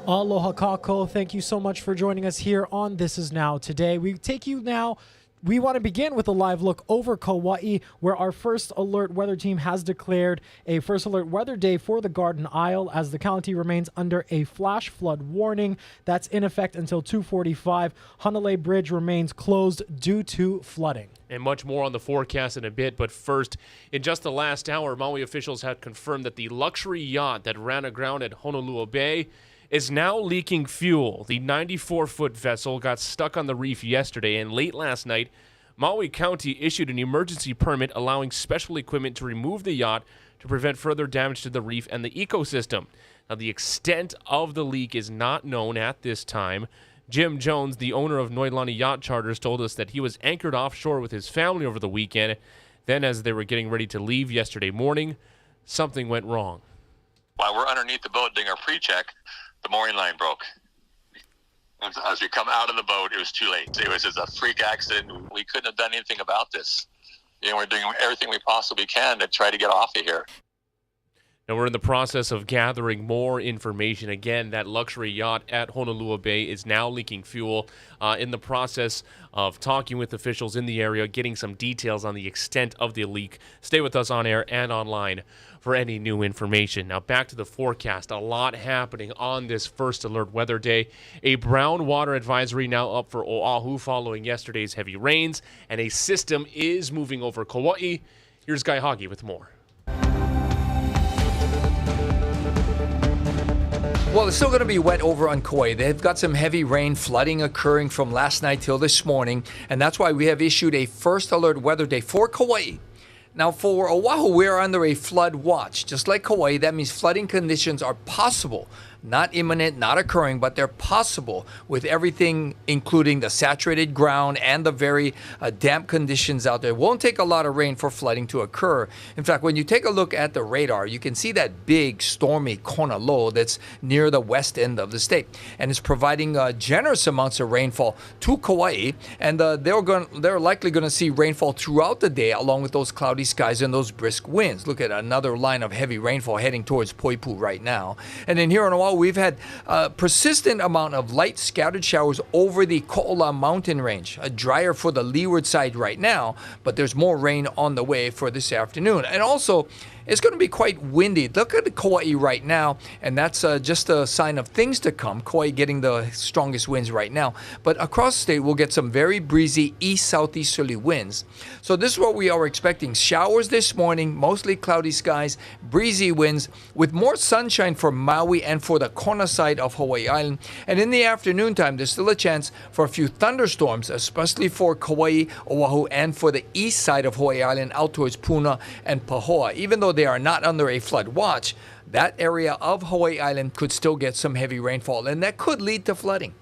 Aloha kako. Thank you so much for joining us here on This Is Now Today. We want to begin with a live look over Kauai, where our first alert weather team has declared a first alert weather day for the Garden Isle as the county remains under a flash flood warning that's in effect until 2:45. Honolua Bridge remains closed due to flooding. And much more on the forecast in a bit, but first, in just the last hour, Maui officials had confirmed that the luxury yacht that ran aground at Honolua Bay is now leaking fuel. The 94-foot vessel got stuck on the reef yesterday, and late last night, Maui County issued an emergency permit allowing special equipment to remove the yacht to prevent further damage to the reef and the ecosystem. Now, the extent of the leak is not known at this time. Jim Jones, the owner of Noilani Yacht Charters, told us that he was anchored offshore with his family over the weekend. Then, as they were getting ready to leave yesterday morning, something went wrong. While we're underneath the boat doing our pre-check, the mooring line broke. As we come out of the boat, it was too late. It was just a freak accident. We couldn't have done anything about this. We're doing everything we possibly can to try to get off of here. Now, we're in the process of gathering more information. Again, that luxury yacht at Honolua Bay is now leaking fuel. In the process of talking with officials in the area, getting some details on the extent of the leak. Stay with us on air and online for any new information. Now, back to the forecast. A lot happening on this first alert weather day. A brown water advisory now up for Oahu following yesterday's heavy rains, and a system is moving over Kauai. Here's Guy Hoggy with more. Well, it's still going to be wet over on Kauai. They've got some heavy rain, flooding occurring from last night till this morning, and that's why we have issued a first alert weather day for Kauai. Now, for Oahu, we're under a flood watch. Just like Kauai, that means flooding conditions are possible. Not imminent, not occurring, but they're possible with everything, including the saturated ground and the very damp conditions out there. It won't take a lot of rain for flooding to occur. In fact, when you take a look at the radar, you can see that big stormy Kona low that's near the west end of the state. And it's providing generous amounts of rainfall to Kauai. And they're likely going to see rainfall throughout the day along with those cloudy skies and those brisk winds. Look at another line of heavy rainfall heading towards Poipu right now. And then here in Oahu, we've had a persistent amount of light scattered showers over the Ko'ola mountain range. Drier for the leeward side right now, but there's more rain on the way for this afternoon. And also, it's going to be quite windy. Look at Kauai right now, and that's just a sign of things to come. Kauai getting the strongest winds right now. But across the state, we'll get some very breezy east-southeasterly winds. So this is what we are expecting. Showers this morning, mostly cloudy skies, breezy winds, with more sunshine for Maui and for the Kona side of Hawaii Island. And in the afternoon time, there's still a chance for a few thunderstorms, especially for Kauai, Oahu, and for the east side of Hawaii Island out towards Puna and Pahoa. Even though they are not under a flood watch, that area of Hawaii Island could still get some heavy rainfall, and that could lead to flooding.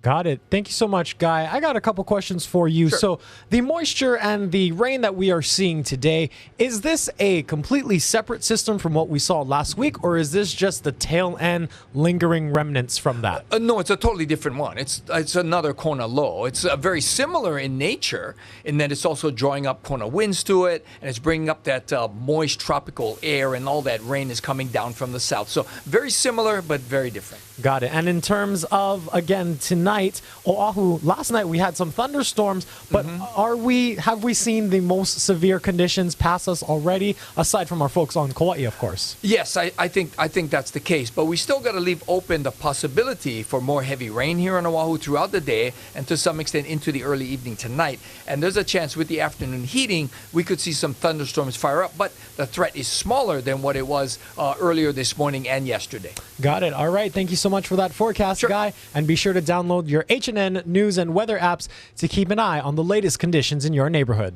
Got it. Thank you so much, Guy. I got a couple questions for you. Sure. So the moisture and the rain that we are seeing today, is this a completely separate system from what we saw last week, or is this just the tail end lingering remnants from that? No, it's a totally different one. It's another Kona low. It's very similar in nature in that it's also drawing up Kona winds to it, and it's bringing up that moist tropical air, and all that rain is coming down from the south. So very similar, but very different. Got it. And in terms of, again, tonight, Oahu, last night we had some thunderstorms, but have we seen the most severe conditions pass us already, aside from our folks on Kauai, of course? Yes, I think that's the case, but we still got to leave open the possibility for more heavy rain here on Oahu throughout the day and to some extent into the early evening tonight. And there's a chance with the afternoon heating, we could see some thunderstorms fire up, but the threat is smaller than what it was earlier this morning and yesterday. Got it. All right. Thank you so much for that forecast, Sure. Guy. And be sure to download your H&N news and weather apps to keep an eye on the latest conditions in your neighborhood.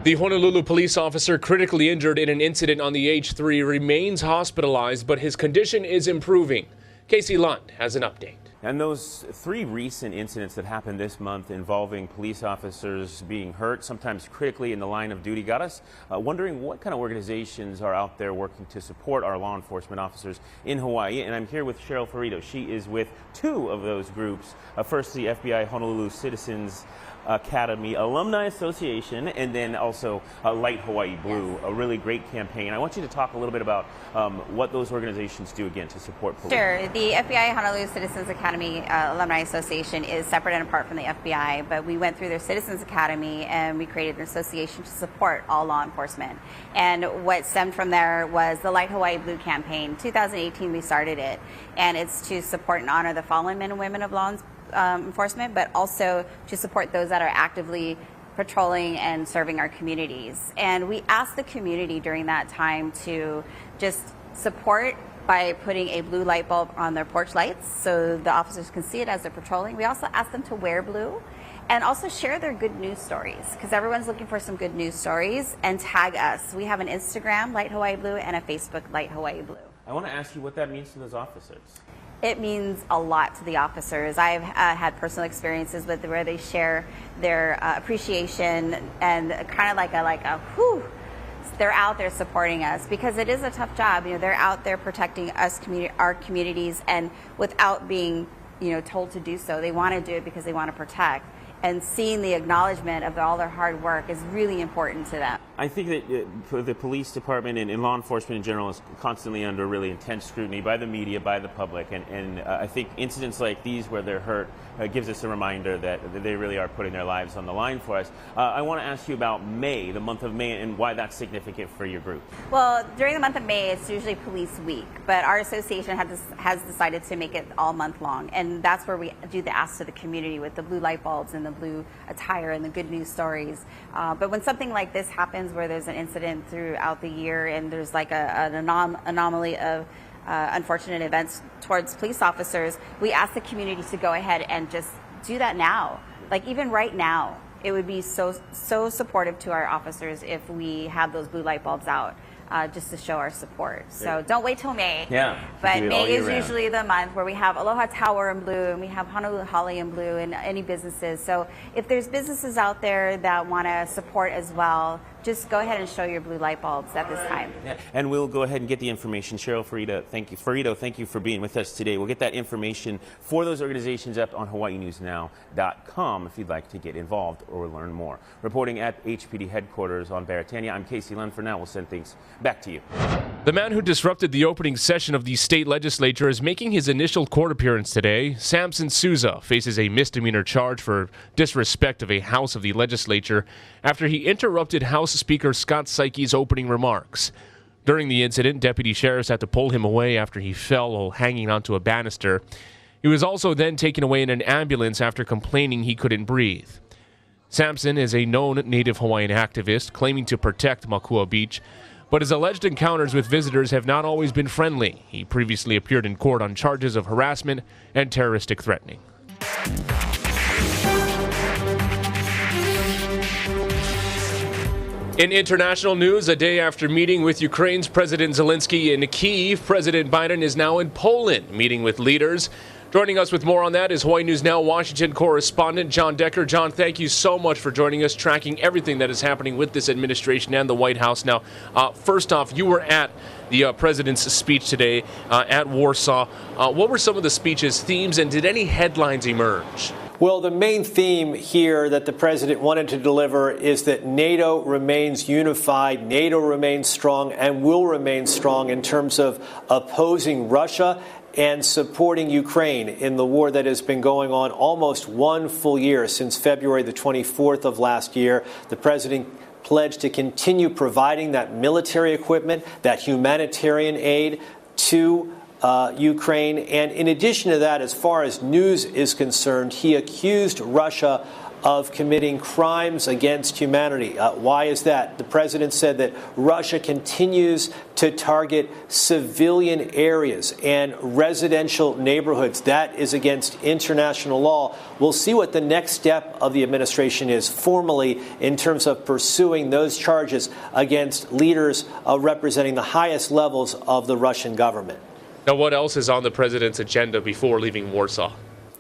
The Honolulu police officer critically injured in an incident on the H3 remains hospitalized, but his condition is improving. Casey Lund has an update. And those three recent incidents that happened this month involving police officers being hurt, sometimes critically in the line of duty, got us wondering what kind of organizations are out there working to support our law enforcement officers in Hawaii. And I'm here with Cheryl Ferrito. She is with two of those groups. First, the FBI Honolulu Citizens Academy Alumni Association, and then also Light Hawaii Blue, a really great campaign. I want you to talk a little bit about what those organizations do again to support police. Sure. The FBI Honolulu Citizens Academy Alumni Association is separate and apart from the FBI, but we went through their Citizens Academy and we created an association to support all law enforcement. And what stemmed from there was the Light Hawaii Blue campaign. 2018 we started it, and it's to support and honor the fallen men and women of law enforcement, but also to support those that are actively patrolling and serving our communities. And we asked the community during that time to just support by putting a blue light bulb on their porch lights so the officers can see it as they're patrolling. We also asked them to wear blue and also share their good news stories, because everyone's looking for some good news stories, and tag us. We have an Instagram, Light Hawaii Blue, and a Facebook, Light Hawaii Blue. I want to ask you what that means to those officers. It means a lot to the officers. I've had personal experiences with where they share their appreciation and kind of like a whew. They're out there supporting us because it is a tough job. You know, they're out there protecting us, our communities, and without being, told to do so. They want to do it because they want to protect. And seeing the acknowledgement of all their hard work is really important to them. I think that the police department and law enforcement in general is constantly under really intense scrutiny by the media, by the public, and I think incidents like these where they're hurt gives us a reminder that they really are putting their lives on the line for us. I want to ask you about May, the month of May, and why that's significant for your group. Well, during the month of May, it's usually Police Week, but our association has decided to make it all month long, and that's where we do the ask to the community with the blue light bulbs and the blue attire and the good news stories. But when something like this happens, where there's an incident throughout the year and there's like an anomaly of unfortunate events towards police officers, we ask the community to go ahead and just do that now. Like even right now, it would be so supportive to our officers if we have those blue light bulbs out. Just to show our support. So don't wait till May. Yeah. But May is usually the month where we have Aloha Tower in blue and we have Honolulu Holly in blue and any businesses. So if there's businesses out there that want to support as well, just go ahead and show your blue light bulbs at this time. Yeah. And we'll go ahead and get the information. Cheryl, Farida, thank you. Farida, thank you for being with us today. We'll get that information for those organizations up on hawaiinewsnow.com if you'd like to get involved or learn more. Reporting at HPD headquarters on Beretania, I'm Casey Lund. For now, we'll send things back to you. The man who disrupted the opening session of the state legislature is making his initial court appearance today. Samson Souza faces a misdemeanor charge for disrespect of a House of the legislature after he interrupted House Speaker Scott Saike's opening remarks. During the incident, deputy sheriffs had to pull him away after he fell while hanging onto a banister. He was also then taken away in an ambulance after complaining he couldn't breathe. Samson is a known Native Hawaiian activist claiming to protect Makua Beach, but his alleged encounters with visitors have not always been friendly. He previously appeared in court on charges of harassment and terroristic threatening. In international news, a day after meeting with Ukraine's President Zelensky in Kyiv, President Biden is now in Poland, meeting with leaders. Joining us with more on that is Hawaii News Now Washington correspondent John Decker. John, thank you so much for joining us, tracking everything that is happening with this administration and the White House. Now, first off, you were at the president's speech today at Warsaw. What were some of the speech's themes, and did any headlines emerge? Well, the main theme here that the president wanted to deliver is that NATO remains unified, NATO remains strong, and will remain strong in terms of opposing Russia and supporting Ukraine in the war that has been going on almost one full year since February the 24th of last year. The president pledged to continue providing that military equipment, that humanitarian aid to Ukraine. And in addition to that, as far as news is concerned, he accused Russia of committing crimes against humanity. Why is that? The president said that Russia continues to target civilian areas and residential neighborhoods. That is against international law. We'll see what the next step of the administration is formally in terms of pursuing those charges against leaders representing the highest levels of the Russian government. Now, what else is on the president's agenda before leaving Warsaw?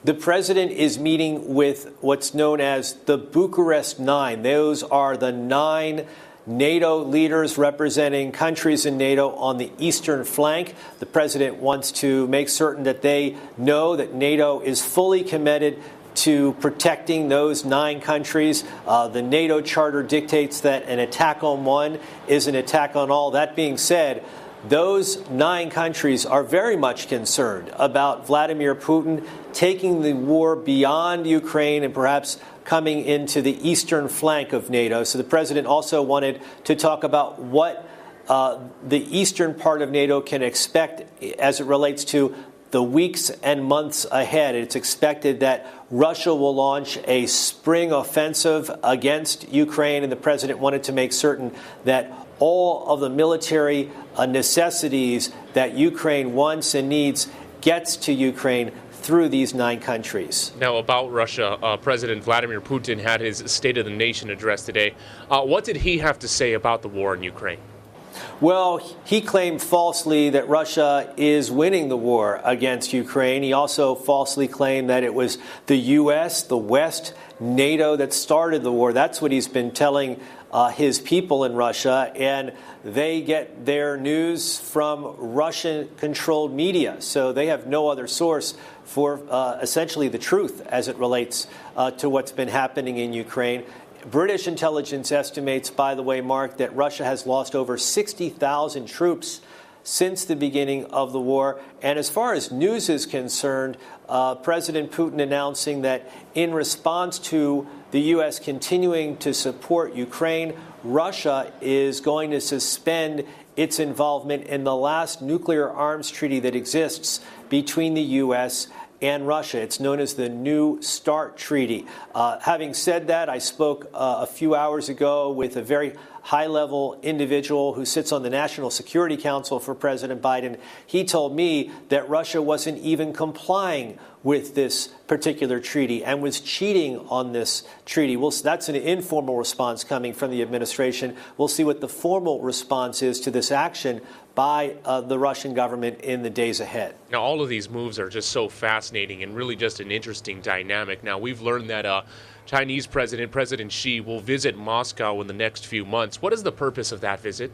The president is meeting with what's known as the Bucharest Nine. Those are the 9 NATO leaders representing countries in NATO on the eastern flank. The president wants to make certain that they know that NATO is fully committed to protecting those 9 countries. The NATO charter dictates that an attack on one is an attack on all. That being said, those 9 countries are very much concerned about Vladimir Putin taking the war beyond Ukraine and perhaps coming into the eastern flank of NATO. So the president also wanted to talk about what the eastern part of NATO can expect as it relates to the weeks and months ahead. It's expected that Russia will launch a spring offensive against Ukraine, and the president wanted to make certain that all of the military necessities that Ukraine wants and needs gets to Ukraine through these 9 countries. Now, about Russia, President Vladimir Putin had his State of the Nation address today. What did he have to say about the war in Ukraine? Well, he claimed falsely that Russia is winning the war against Ukraine. He also falsely claimed that it was the U.S., the West, NATO that started the war. That's what he's been telling his people in Russia, and they get their news from Russian-controlled media. So they have no other source for essentially the truth as it relates to what's been happening in Ukraine. British intelligence estimates, by the way, Mark, that Russia has lost over 60,000 troops since the beginning of the war. And as far as news is concerned, President Putin announcing that in response to the U.S. continuing to support Ukraine, Russia is going to suspend its involvement in the last nuclear arms treaty that exists between the U.S. and Russia. It's known as the New START Treaty. Having said that, I spoke a few hours ago with a very high-level individual who sits on the National Security Council for President Biden. He told me that Russia wasn't even complying with this particular treaty and was cheating on this treaty. That's an informal response coming from the administration. We'll see what the formal response is to this action by the Russian government in the days ahead. Now, all of these moves are just so fascinating and really just an interesting dynamic. Now, we've learned that Chinese President Xi, will visit Moscow in the next few months. What is the purpose of that visit?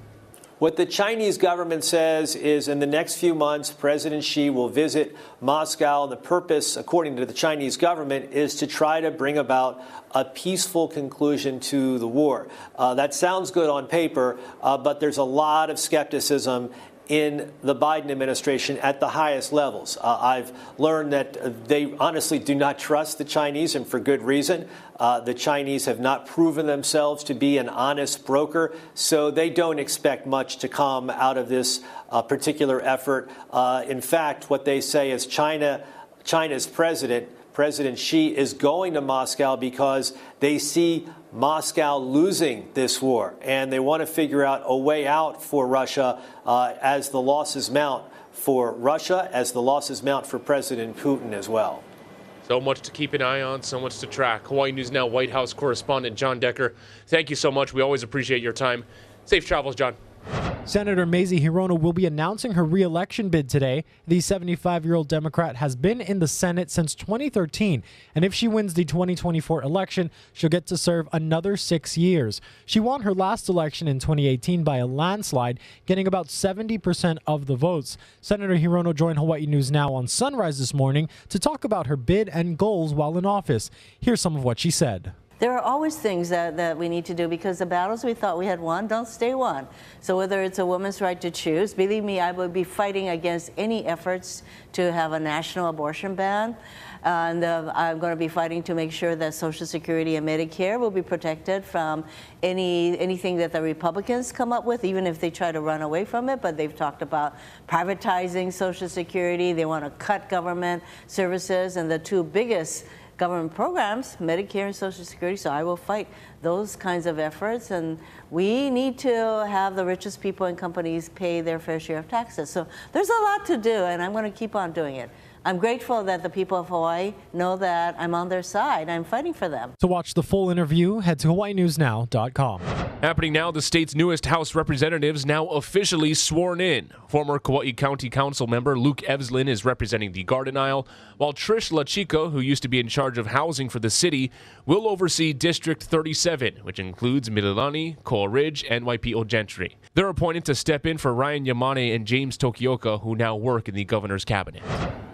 What the Chinese government says is in the next few months, President Xi will visit Moscow. The purpose, according to the Chinese government, is to try to bring about a peaceful conclusion to the war. That sounds good on paper, but there's a lot of skepticism in the Biden administration at the highest levels. I've learned that they honestly do not trust the Chinese, and for good reason. The Chinese have not proven themselves to be an honest broker, so they don't expect much to come out of this particular effort. In fact, what they say is China's President Xi, is going to Moscow because they see Moscow losing this war, and they want to figure out a way out for Russia as the losses mount for Russia, as the losses mount for President Putin as well. So much to keep an eye on, so much to track. Hawaii News Now White House correspondent John Decker, thank you so much. We always appreciate your time. Safe travels, John. Senator Mazie Hirono will be announcing her re-election bid today. The 75-year-old Democrat has been in the Senate since 2013, and if she wins the 2024 election, she'll get to serve another 6 years. She won her last election in 2018 by a landslide, getting about 70% of the votes. Senator Hirono joined Hawaii News Now on Sunrise this morning to talk about her bid and goals while in office. Here's some of what she said. There are always things that we need to do because the battles we thought we had won don't stay won. So whether it's a woman's right to choose, believe me, I would be fighting against any efforts to have a national abortion ban. And I'm going to be fighting to make sure that Social Security and Medicare will be protected from anything that the Republicans come up with, even if they try to run away from it. But they've talked about privatizing Social Security. They want to cut government services, and the two biggest government programs, Medicare and Social Security, so I will fight those kinds of efforts. And we need to have the richest people and companies pay their fair share of taxes. So there's a lot to do, and I'm going to keep on doing it. I'm grateful that the people of Hawaii know that I'm on their side. I'm fighting for them. To watch the full interview, head to hawaiinewsnow.com. Happening now, the state's newest House representatives now officially sworn in. Former Kauai County Council member Luke Evslin is representing the Garden Isle, while Trish LaChica, who used to be in charge of housing for the city, will oversee District 37, which includes Mililani, Koa Ridge, and Waipi'o Gentry. They're appointed to step in for Ryan Yamane and James Tokioka, who now work in the governor's cabinet.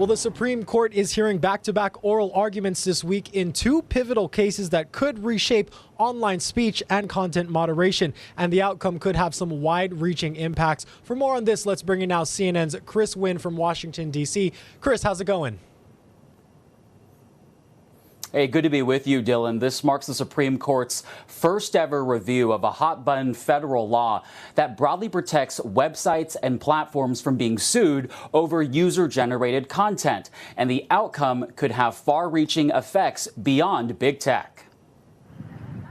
Well, the Supreme Court is hearing back-to-back oral arguments this week in two pivotal cases that could reshape online speech and content moderation, and the outcome could have some wide-reaching impacts. For more on this, let's bring in now CNN's Chris Wynn from Washington, D.C. Chris, how's it going? Hey, good to be with you, Dylan. This marks the Supreme Court's first ever review of a hot-button federal law that broadly protects websites and platforms from being sued over user-generated content. And the outcome could have far-reaching effects beyond big tech.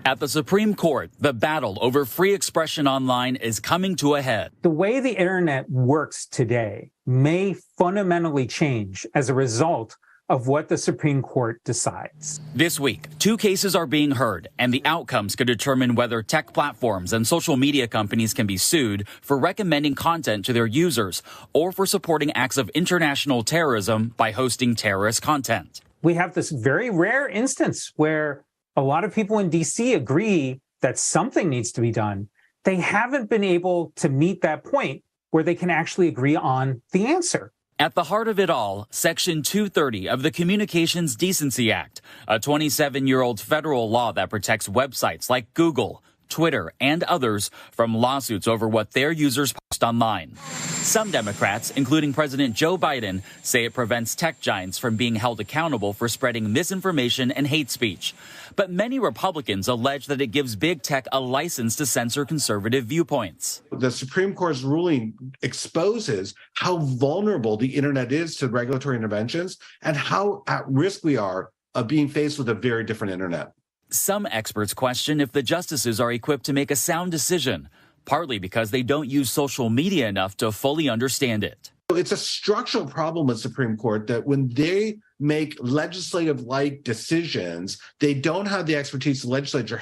At the Supreme Court, the battle over free expression online is coming to a head. The way the internet works today may fundamentally change as a result of what the Supreme Court decides. This week, two cases are being heard, and the outcomes could determine whether tech platforms and social media companies can be sued for recommending content to their users or for supporting acts of international terrorism by hosting terrorist content. We have this very rare instance where a lot of people in D.C. agree that something needs to be done. They haven't been able to meet that point where they can actually agree on the answer. At the heart of it all, Section 230 of the Communications Decency Act, a 27-year-old federal law that protects websites like Google, Twitter, and others from lawsuits over what their users post online. Some Democrats, including President Joe Biden, say it prevents tech giants from being held accountable for spreading misinformation and hate speech. But many Republicans allege that it gives big tech a license to censor conservative viewpoints. The Supreme Court's ruling exposes how vulnerable the internet is to regulatory interventions and how at risk we are of being faced with a very different internet. Some experts question if the justices are equipped to make a sound decision, partly because they don't use social media enough to fully understand it. It's a structural problem with Supreme Court that when they make legislative-like decisions, they don't have the expertise the legislature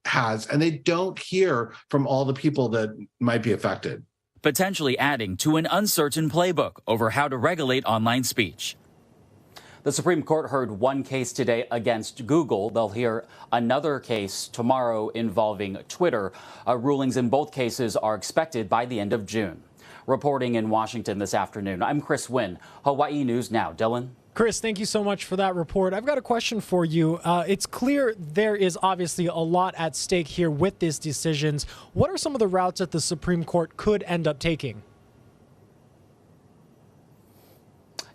has, and they don't hear from all the people that might be affected. Potentially adding to an uncertain playbook over how to regulate online speech. The Supreme Court heard one case today against Google. They'll hear another case tomorrow involving Twitter. Rulings in both cases are expected by the end of June. Reporting in Washington this afternoon, I'm Chris Wynn, Hawaii News Now. Dylan? Chris, thank you so much for that report. I've got a question for you. It's clear there is obviously a lot at stake here with these decisions. What are some of the routes that the Supreme Court could end up taking?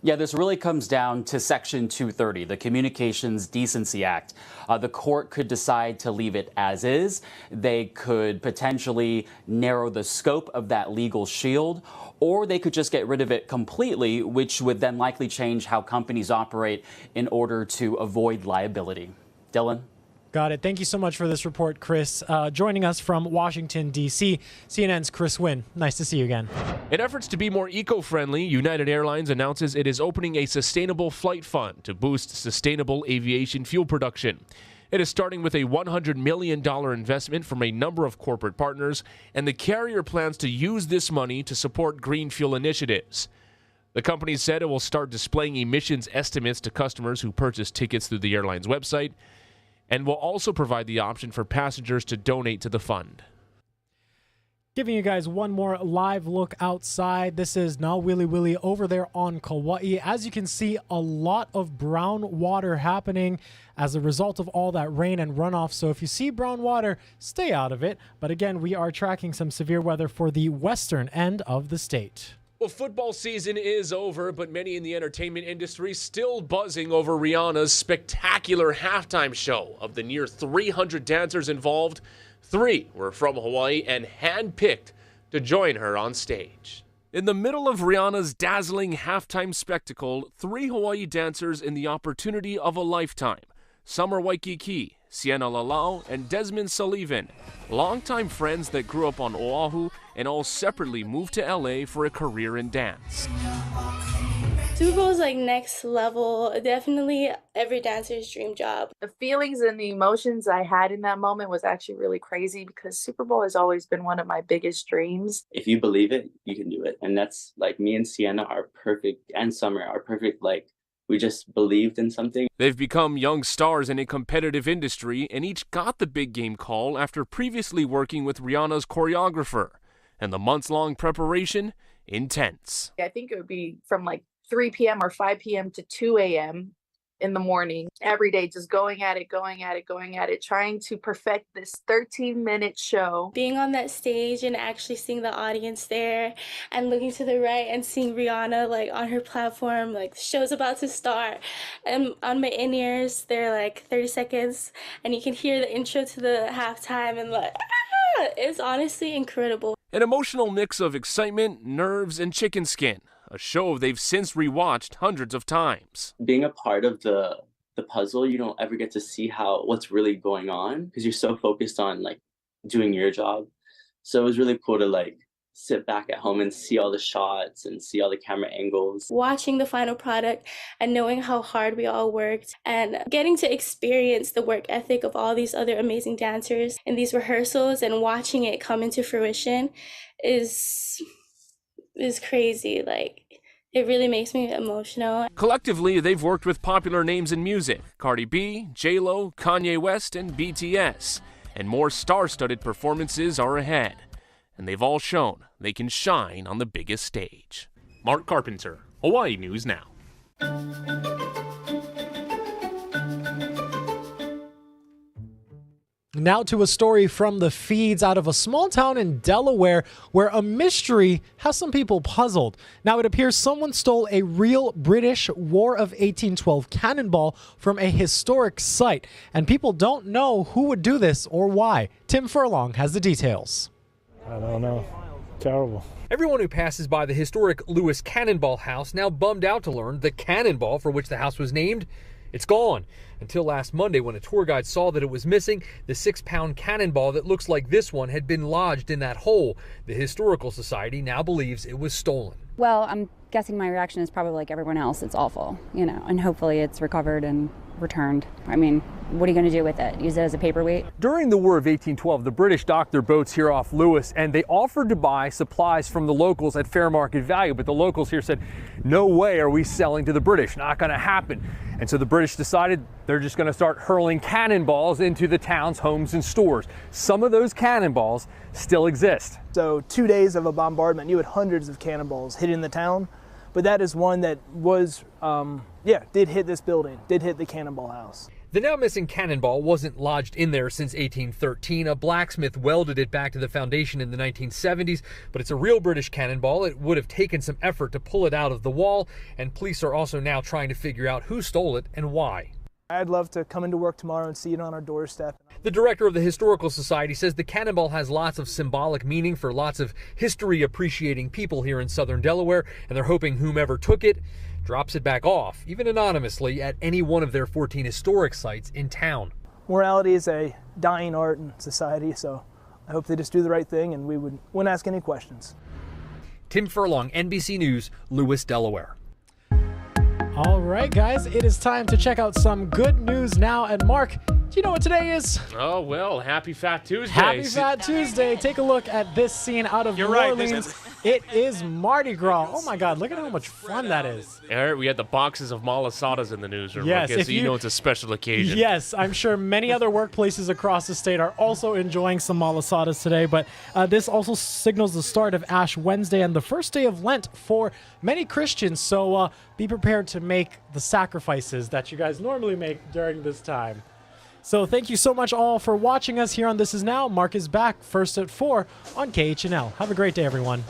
Yeah, this really comes down to Section 230, the Communications Decency Act. The court could decide to leave it as is. They could potentially narrow the scope of that legal shield, or they could just get rid of it completely, which would then likely change how companies operate in order to avoid liability. Dylan? Got it. Thank you so much for this report, Chris. Joining us from Washington, D.C., CNN's Chris Wynn. Nice to see you again. In efforts to be more eco-friendly, United Airlines announces it is opening a sustainable flight fund to boost sustainable aviation fuel production. It is starting with a $100 million investment from a number of corporate partners, and the carrier plans to use this money to support green fuel initiatives. The company said it will start displaying emissions estimates to customers who purchase tickets through the airline's website, and will also provide the option for passengers to donate to the fund. Giving you guys one more live look outside. This is Na Wili Wili over there on Kauai. As you can see, a lot of brown water happening as a result of all that rain and runoff. So if you see brown water, stay out of it. But again, we are tracking some severe weather for the western end of the state. Well, football season is over, but many in the entertainment industry still buzzing over Rihanna's spectacular halftime show. Of the near 300 dancers involved, 3 were from Hawaii and handpicked to join her on stage. In the middle of Rihanna's dazzling halftime spectacle, 3 Hawaii dancers in the opportunity of a lifetime. Summer Waikiki, Sienna Lalau, and Desmond Sullivan, longtime friends that grew up on Oahu and all separately moved to LA for a career in dance. Super Bowl is like next level, definitely every dancer's dream job. The feelings and the emotions I had in that moment was actually really crazy because Super Bowl has always been one of my biggest dreams. If you believe it, you can do it. And that's like me and Sienna are perfect, and Summer are perfect, like we just believed in something. They've become young stars in a competitive industry and each got the big game call after previously working with Rihanna's choreographer. And the months-long preparation, intense. I think it would be from like 3 p.m. or 5 p.m. to 2 a.m. in the morning, every day, just going at it, trying to perfect this 13-minute show. Being on that stage and actually seeing the audience there and looking to the right and seeing Rihanna like on her platform, like the show's about to start. And on my in-ears, they're like 30 seconds and you can hear the intro to the halftime and like, it's honestly incredible. An emotional mix of excitement, nerves, and chicken skin. A show they've since rewatched hundreds of times. Being a part of the puzzle, you don't ever get to see what's really going on because you're so focused on like doing your job. So it was really cool to like sit back at home and see all the shots and see all the camera angles. Watching the final product and knowing how hard we all worked and getting to experience the work ethic of all these other amazing dancers in these rehearsals and watching it come into fruition is crazy. Like, it really makes me emotional. Collectively, they've worked with popular names in music: Cardi B, J-Lo, Kanye West, and BTS. And more star-studded performances are ahead. And they've all shown they can shine on the biggest stage. Mark Carpenter, Hawaii News Now. Now to a story from the feeds out of a small town in Delaware where a mystery has some people puzzled. Now it appears someone stole a real British War of 1812 cannonball from a historic site, and people don't know who would do this or why. Tim Furlong has the details. I don't know. Terrible. Everyone who passes by the historic Lewis Cannonball House now bummed out to learn the cannonball for which the house was named, it's gone. Until last Monday when a tour guide saw that it was missing, the 6-pound cannonball that looks like this one had been lodged in that hole. The Historical Society now believes it was stolen. Well, I'm guessing my reaction is probably like everyone else. It's awful, and hopefully it's recovered and returned. I mean, what are you going to do with it? Use it as a paperweight? During the War of 1812, the British docked their boats here off Lewis, and they offered to buy supplies from the locals at fair market value. But the locals here said, no way are we selling to the British. Not going to happen. And so the British decided they're just going to start hurling cannonballs into the town's homes and stores. Some of those cannonballs still exist. So 2 days of a bombardment, you had hundreds of cannonballs hitting the town. But that is one that was, did hit this building, did hit the Cannonball House. The now missing cannonball wasn't lodged in there since 1813. A blacksmith welded it back to the foundation in the 1970s, but it's a real British cannonball. It would have taken some effort to pull it out of the wall, and police are also now trying to figure out who stole it and why. I'd love to come into work tomorrow and see it on our doorstep. The director of the Historical Society says the cannonball has lots of symbolic meaning for lots of history-appreciating people here in southern Delaware, and they're hoping whomever took it drops it back off, even anonymously, at any one of their 14 historic sites in town. Morality is a dying art in society, so I hope they just do the right thing and we wouldn't ask any questions. Tim Furlong, NBC News, Lewis, Delaware. All right, guys, it is time to check out some good news now. And Mark, do you know what today is? Oh, well, happy Fat Tuesday. Happy Fat Tuesday. Take a look at this scene out of New Orleans. It is Mardi Gras. Oh, my God. Look at how much fun that is. Eric, we had the boxes of malasadas in the newsroom. Yes. So you know it's a special occasion. Yes. I'm sure many other workplaces across the state are also enjoying some malasadas today. But this also signals the start of Ash Wednesday and the first day of Lent for many Christians. So be prepared to make the sacrifices that you guys normally make during this time. So thank you so much all for watching us here on This Is Now. Mark is back first at 4 on KHNL. Have a great day, everyone.